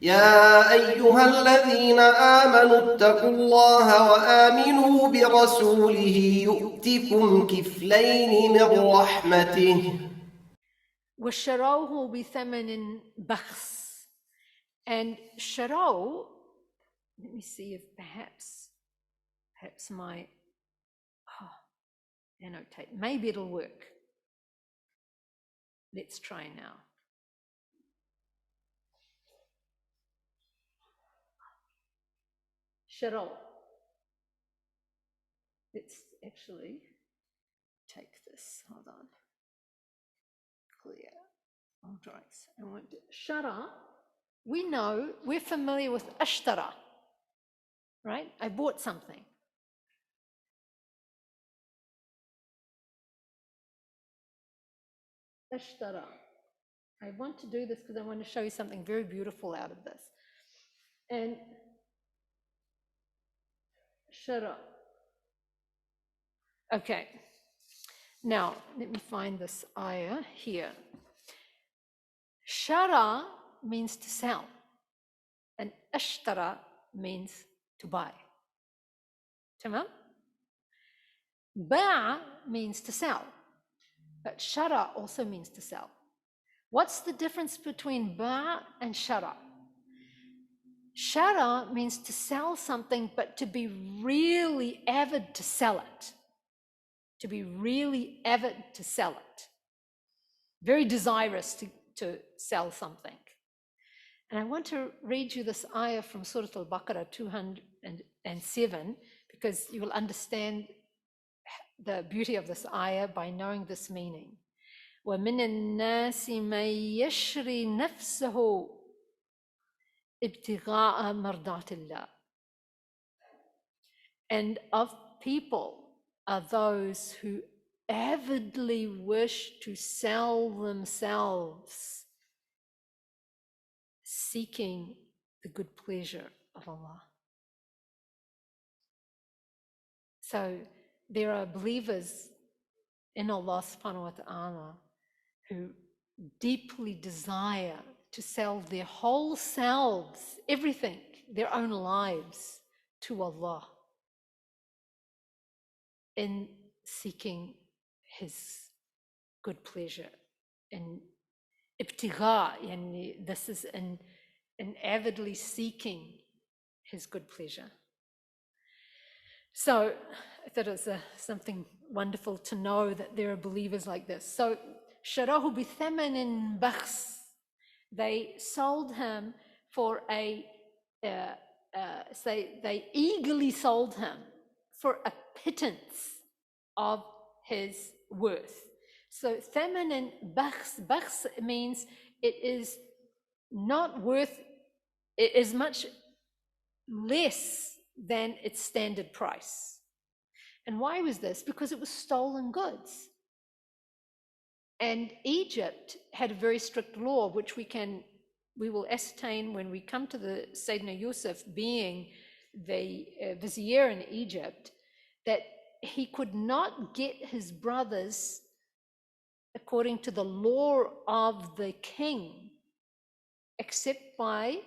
يا أيها الذين آمنوا اتقوا الله وآمنوا برسوله يؤتكم كفلين من رحمته وشروه بثمن بخس. And sharo, let me see if perhaps my annotate, maybe it'll work. Let's try now. Sharo. Let's actually take this. Hold on. Clear. All right. I want to shara. We know, we're familiar with ashtara, right? I bought something. Ashtara. I want to do this because I want to show you something very beautiful out of this. And shara. Okay. Now, let me find this ayah here. Shara means to sell, and ashtara means to buy. Tamam? Ba' means to sell, but shara also means to sell. What's the difference between ba' and shara? Shara means to sell something, but to be really avid to sell it. To be really avid to sell it. Very desirous to sell something. And I want to read you this ayah from Surah Al-Baqarah 207, because you will understand the beauty of this ayah by knowing this meaning. وَمِنَ النَّاسِ مَن يَشْرِي نَفْسَهُ ابْتِغَاءَ مَرْضَاتِ اللَّهِ. And of people are those who avidly wish to sell themselves, seeking the good pleasure of Allah. So there are believers in Allah subhanahu wa ta'ala who deeply desire to sell their whole selves, everything, their own lives, to Allah in seeking His good pleasure. And ibtigha, yani this is in avidly seeking His good pleasure. So I thought it was something wonderful to know that there are believers like this. So sharahu bi thamanin bakhs, they sold him for they eagerly sold him for a pittance of his worth. So thamanin bakhs means it is not worth, it is much less than its standard price. And why was this? Because it was stolen goods. And Egypt had a very strict law, which we will ascertain when we come to the Sayyidina Yusuf being the vizier in Egypt, that he could not get his brothers according to the law of the king, except by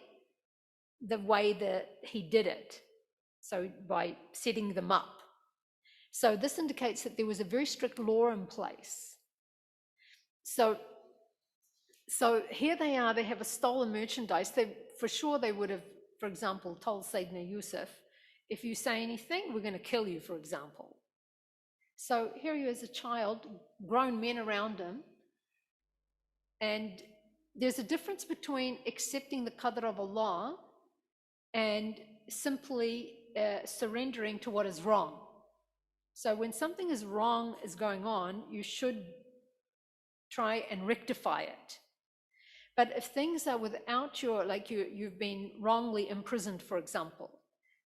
the way that he did it. So by setting them up. So this indicates that there was a very strict law in place. So here they are, they have a stolen merchandise. For sure they would have, for example, told Sayyidina Yusuf, if you say anything, we're going to kill you, for example. So here he is, a child, grown men around him. And there's a difference between accepting the qadr of Allah and simply surrendering to what is wrong. So when something is wrong is going on, you should try and rectify it. But if things are without you've been wrongly imprisoned, for example,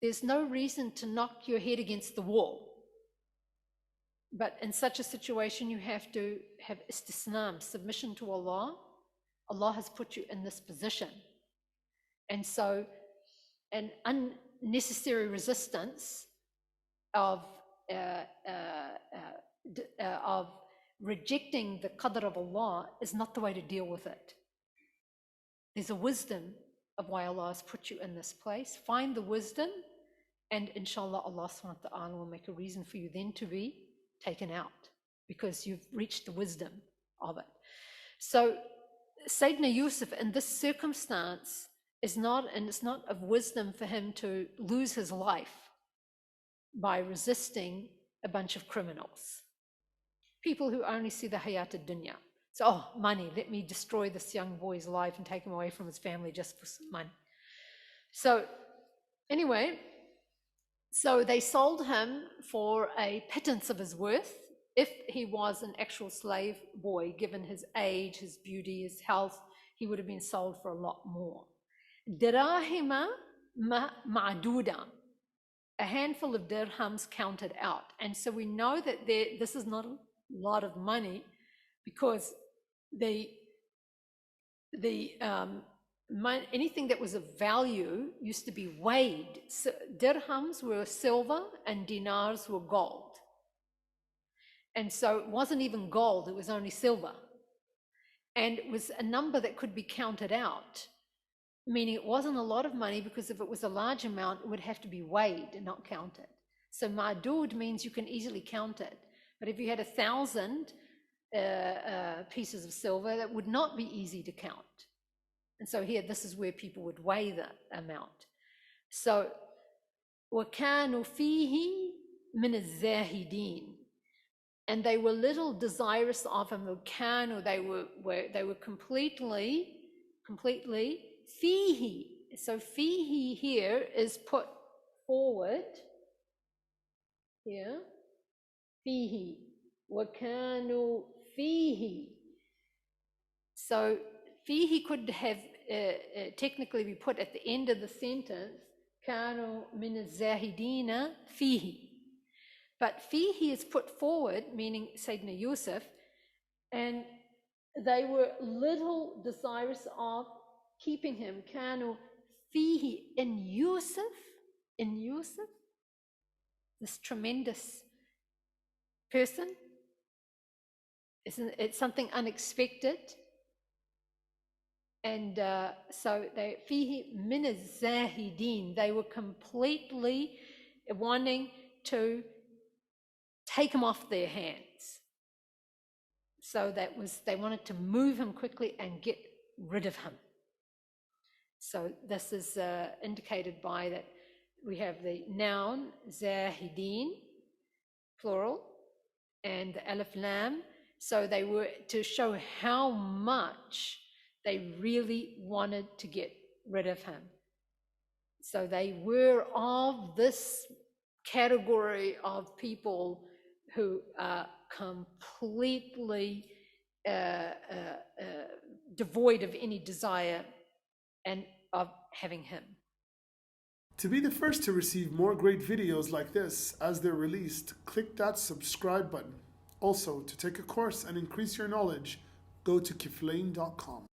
there's no reason to knock your head against the wall. But in such a situation, you have to have istisnam, submission to Allah. Allah has put you in this position. And so an unnecessary resistance of rejecting the qadr of Allah is not the way to deal with it. There's a wisdom of why Allah has put you in this place. Find the wisdom, and inshallah, Allah subhanahu wa ta'ala will make a reason for you then to be taken out, because you've reached the wisdom of it. So Sayyidina Yusuf in this circumstance is not, and it's not of wisdom for him to lose his life by resisting a bunch of criminals. People who only see the hayat ad-dunya. So, oh, money, let me destroy this young boy's life and take him away from his family just for some money. So anyway, so they sold him for a pittance of his worth. If he was an actual slave boy, given his age, his beauty, his health, he would have been sold for a lot more. Dirahima ma'duda, a handful of dirhams counted out. And so we know that this is not a lot of money, because anything that was of value used to be weighed. So dirhams were silver and dinars were gold. And so it wasn't even gold, it was only silver. And it was a number that could be counted out, meaning it wasn't a lot of money, because if it was a large amount, it would have to be weighed and not counted. So ma'dud means you can easily count it. But if you had 1,000 pieces of silver, that would not be easy to count. And so here, this is where people would weigh the amount. So, وَكَانُوا فِيهِ مِنَ الزَّاهِدِينَ, and they were little desirous of him. They were completely fihi. So fihi here is put forward. Here, fihi, وَكَانُوا فِيهِ. So fihi could have technically be put at the end of the sentence, كانوا من الزاهدين فيه. But fihi is put forward, meaning Sayyidina Yusuf, and they were little desirous of keeping him. كانوا فيه, in Yusuf, this tremendous person. It's something unexpected. And so they fihi min az-zahidin, they were completely wanting to take him off their hands. So they wanted to move him quickly and get rid of him. So this is indicated by that we have the noun zahidin, plural, and the alif lam. So they were to show how much they really wanted to get rid of him. So they were of this category of people who are completely devoid of any desire and of having him. To be the first to receive more great videos like this as they're released, click that subscribe button. Also, to take a course and increase your knowledge, go to Kiflayn.com.